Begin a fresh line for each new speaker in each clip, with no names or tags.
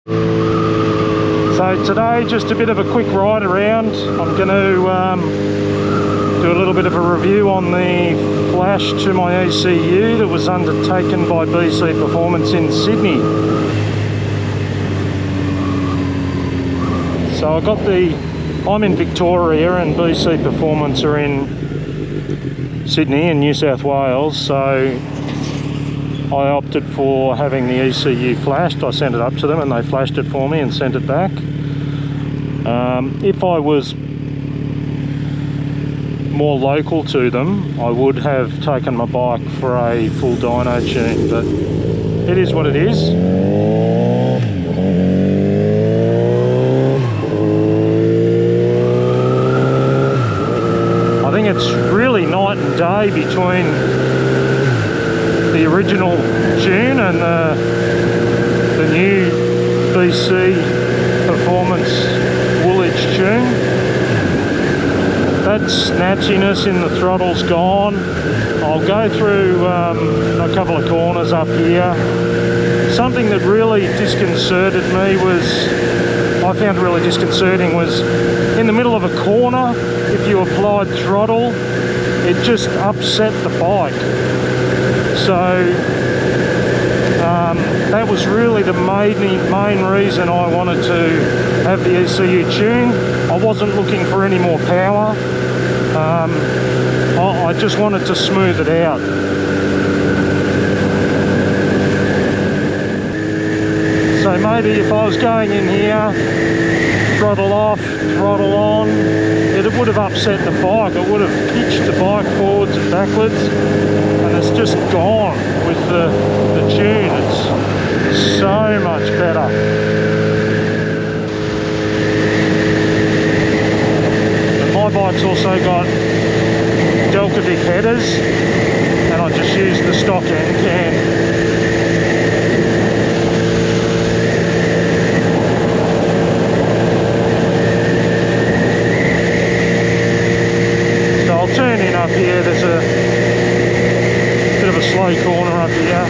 So today, just a bit of a quick ride around. I'm going to do a little bit of a review on the flash to my ECU that was undertaken by BC Performance in Sydney. So I'm in Victoria and BC Performance are in Sydney in New South Wales, so I opted for having the ECU flashed. I sent it up to them and they flashed it for me and sent it back. If I was more local to them, I would have taken my bike for a full dyno tune, but it is what it is. I think it's really night and day between the original tune and the new BC Performance Woolwich tune. That snatchiness in the throttle's gone. I'll go through a couple of corners up here. Something that really disconcerted me I found really disconcerting was in the middle of a corner, if you applied throttle, it just upset the bike. So that was really the main reason I wanted to have the ECU tune. I wasn't looking for any more power. I just wanted to smooth it out. So maybe if I was going in here, throttle off, throttle on, it would have upset the bike. It would have pitched the bike forwards and backwards, and it's just gone with the tune. It's so much better. And my bike's also got Delta Vic headers, and I just use the stock end can. Turn in up here, there's a bit of a slow corner up here.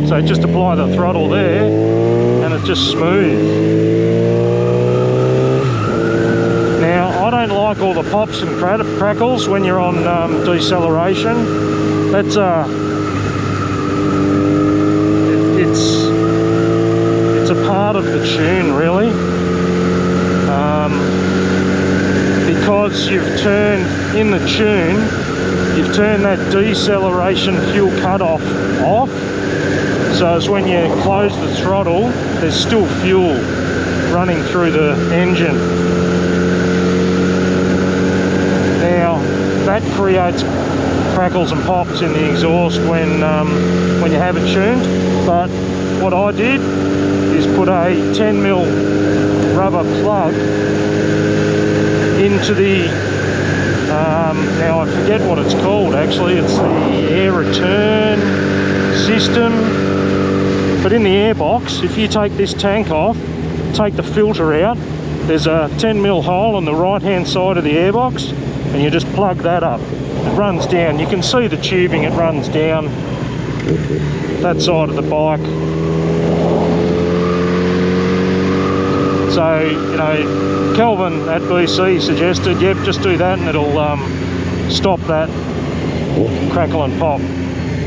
So just apply the throttle there and it's just smooth. Now I don't like all the pops and crackles when you're on deceleration. That's it's a part of the tune, really, because you've turned in the tune, you've turned that deceleration fuel cutoff off, so as when you close the throttle there's still fuel running through the engine. Now that creates crackles and pops in the exhaust when you have it tuned, but what I did is put a 10mm rubber plug into the now I forget what it's called actually, it's the air return system, but in the airbox, if you take this tank off, take the filter out, there's a 10mm hole on the right hand side of the airbox, and you just plug that up. It runs down, you can see the tubing, it runs down that side of the bike. So, you know, Kelvin at BC suggested, yep, just do that and it'll stop that crackle and pop.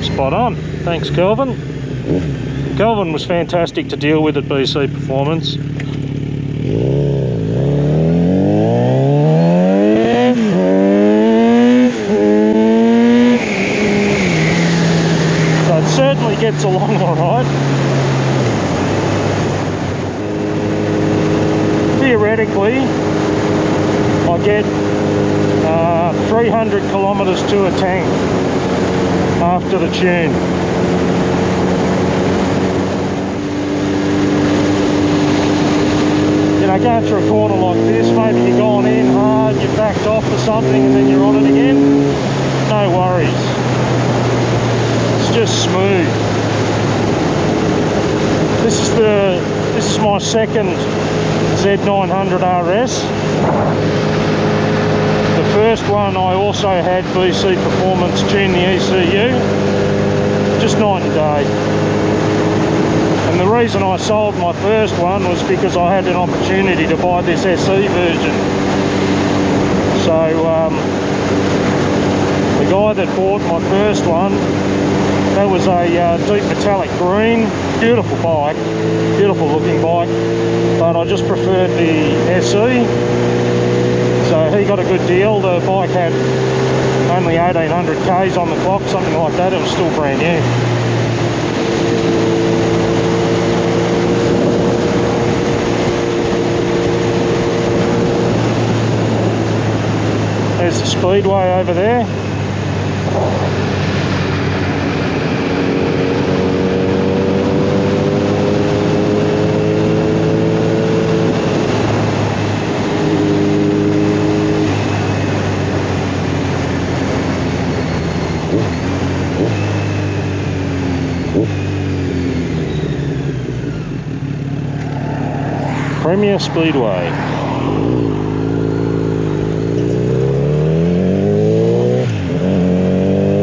Spot on. Thanks, Kelvin. Kelvin was fantastic to deal with at BC Performance. So it certainly gets along all right. Theoretically, I get 300 kilometres to a tank after the tune. You know, going through a corner like this, maybe you're going in hard, you're backed off for something and then you're on it again, no worries. It's just smooth. This is my second Z900RS. The first one I also had BC Performance tune the ECU, just night and day. And the reason I sold my first one was because I had an opportunity to buy this SE version. So the guy that bought my first one, that was a deep metallic green, beautiful bike, beautiful looking bike, but I just preferred the SE. So he got a good deal. The bike had only 1800 Ks on the clock, something like that. It was still brand new. There's the speedway over there. Premier Speedway.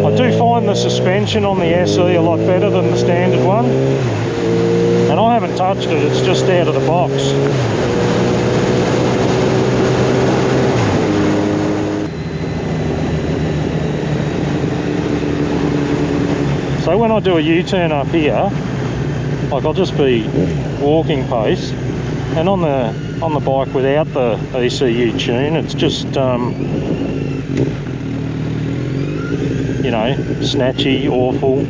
I do find the suspension on the SE a lot better than the standard one, and I haven't touched it, it's just out of the box. So when I do a U-turn up here, like I'll just be walking pace, and on the bike without the ECU tune, it's just you know, snatchy, awful.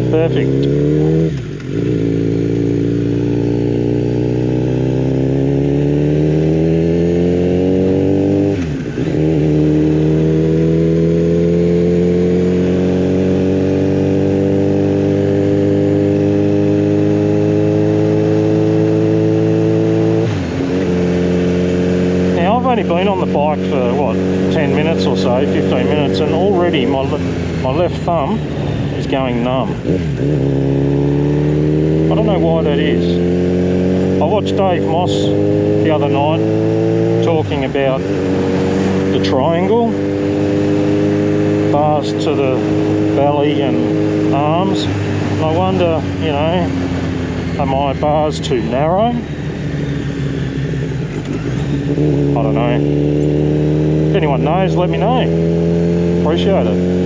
Perfect. I've only been on the bike for what, 10 minutes or so, 15 minutes, and already my left thumb is going numb. I don't know why that is. I watched Dave Moss the other night talking about the triangle, bars to the belly and arms, and I wonder, you know, are my bars too narrow? I don't know. If anyone knows, let me know. Appreciate it.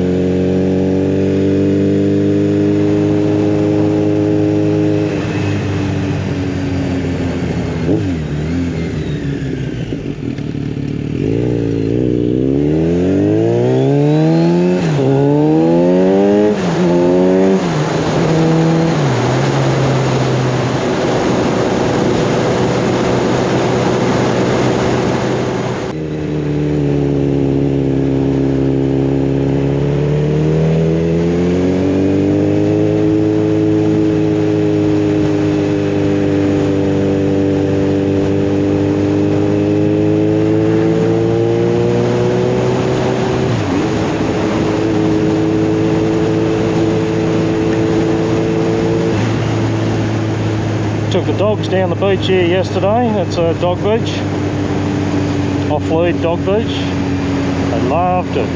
Took the dogs down the beach here yesterday. It's a dog beach, off-lead dog beach. They loved it.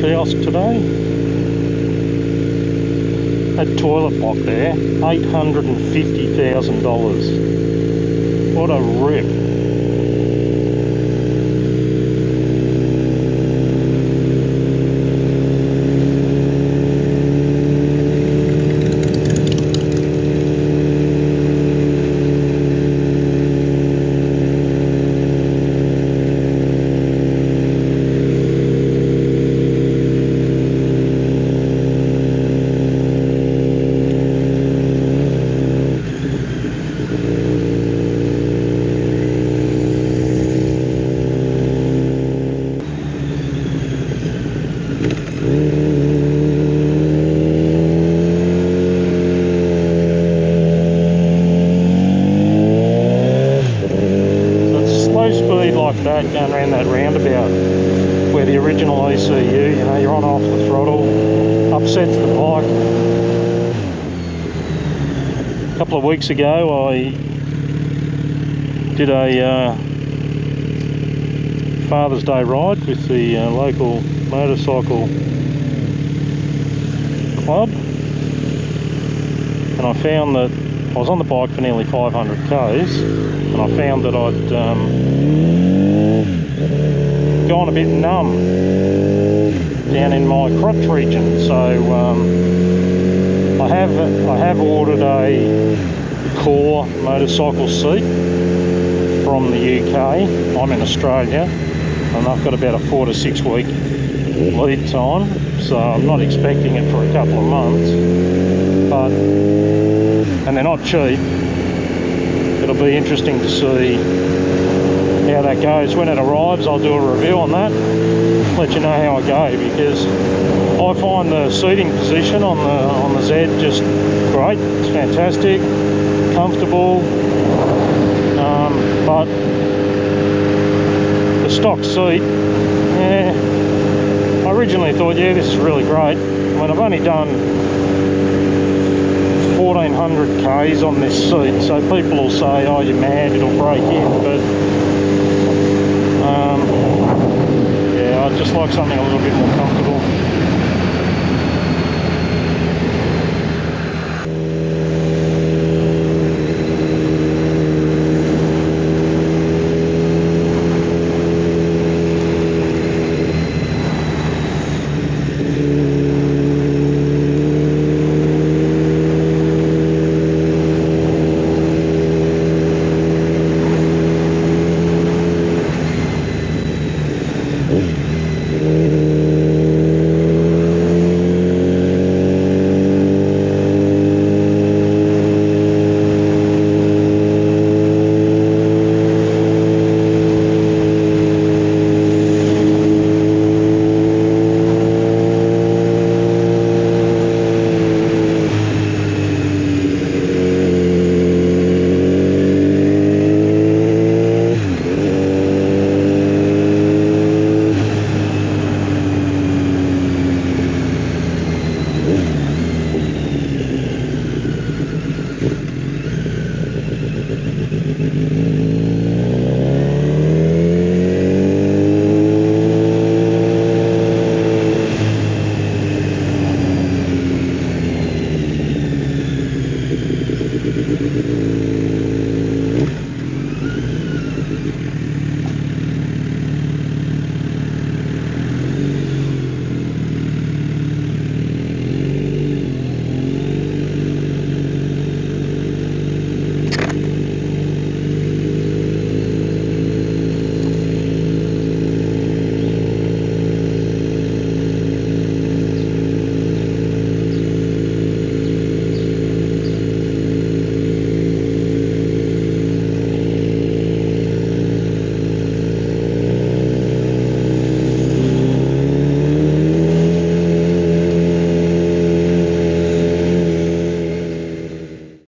kiosk today. That toilet block there, $850,000. What a rip. That going around that roundabout where the original ECU, you know, you're on off the throttle, upsets the bike. A couple of weeks ago I did a Father's Day ride with the local motorcycle club, and I found that I was on the bike for nearly 500 k's, and I found that I'd gone a bit numb down in my crotch region. So I have ordered a core motorcycle seat from the UK. I'm in Australia and I've got about a 4 to 6 week lead time, so I'm not expecting it for a couple of months, and they're not cheap. It'll be interesting to see how that goes. When it arrives, I'll do a review on that, let you know how I go, because I find the seating position on the Z just great. It's fantastic, comfortable, but the stock seat, yeah, I originally thought, yeah, this is really great. When I've only done 1400 k's on this seat, so people will say, oh, you're mad, it'll break in, but yeah, I'd just like something a little bit more comfortable.